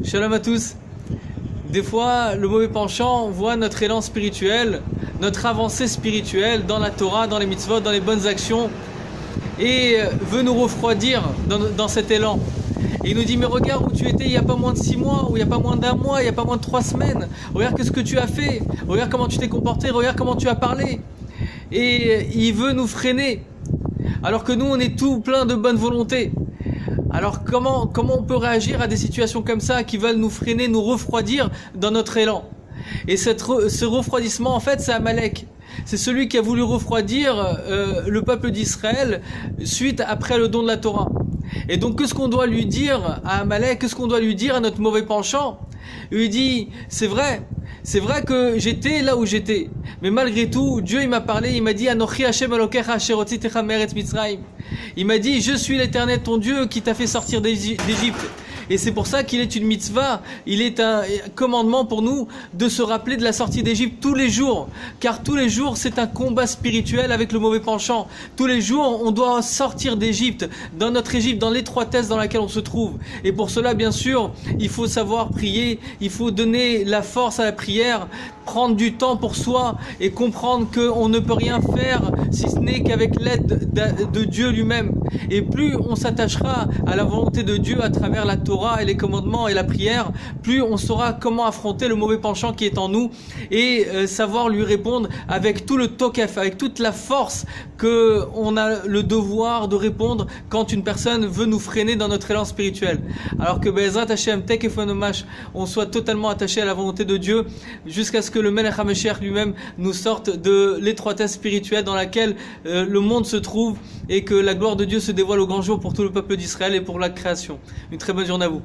Shalom à tous. Des fois, le mauvais penchant voit notre élan spirituel, notre avancée spirituelle dans la Torah, dans les mitzvot, dans les bonnes actions, et veut nous refroidir dans cet élan. Et il nous dit, mais regarde où tu étais il n'y a pas moins de 6 mois, ou il n'y a pas moins d'un mois, il n'y a pas moins de 3 semaines. Regarde ce que tu as fait, regarde comment tu t'es comporté, regarde comment tu as parlé. Et il veut nous freiner, alors que nous, on est tout plein de bonne volonté. Alors comment on peut réagir à des situations comme ça qui veulent nous freiner, nous refroidir dans notre élan? Et ce refroidissement, en fait, c'est Amalek. C'est celui qui a voulu refroidir le peuple d'Israël après le don de la Torah. Et donc, qu'est-ce qu'on doit lui dire à Amalek? Qu'est-ce qu'on doit lui dire à notre mauvais penchant? Il lui dit, c'est vrai que j'étais là où j'étais. Mais malgré tout, Dieu il m'a parlé, il m'a dit, Anochi Hashem Elokecha asher hotzitecha me'eretz Mitzrayim. Il m'a dit, je suis l'Éternel ton Dieu qui t'a fait sortir d'Égypte. Et c'est pour ça qu'il est une mitzvah, il est un commandement pour nous de se rappeler de la sortie d'Égypte tous les jours. Car tous les jours, c'est un combat spirituel avec le mauvais penchant. Tous les jours, on doit sortir d'Égypte, dans notre Égypte, dans l'étroitesse dans laquelle on se trouve. Et pour cela, bien sûr, il faut savoir prier, il faut donner la force à la prière, prendre du temps pour soi et comprendre qu'on ne peut rien faire si ce n'est qu'avec l'aide de Dieu lui-même. Et plus on s'attachera à la volonté de Dieu à travers la Torah et les commandements et la prière, plus on saura comment affronter le mauvais penchant qui est en nous et savoir lui répondre avec tout le tokef, avec toute la force qu'on a le devoir de répondre quand une personne veut nous freiner dans notre élan spirituel. Alors que Be'ezrat Hashem, Tekefonomash, on soit totalement attaché à la volonté de Dieu jusqu'à ce que le Melech HaMashiach lui-même nous sorte de l'étroitesse spirituelle dans laquelle le monde se trouve et que la gloire de Dieu se dévoile au grand jour pour tout le peuple d'Israël et pour la création. Une très bonne journée à vous.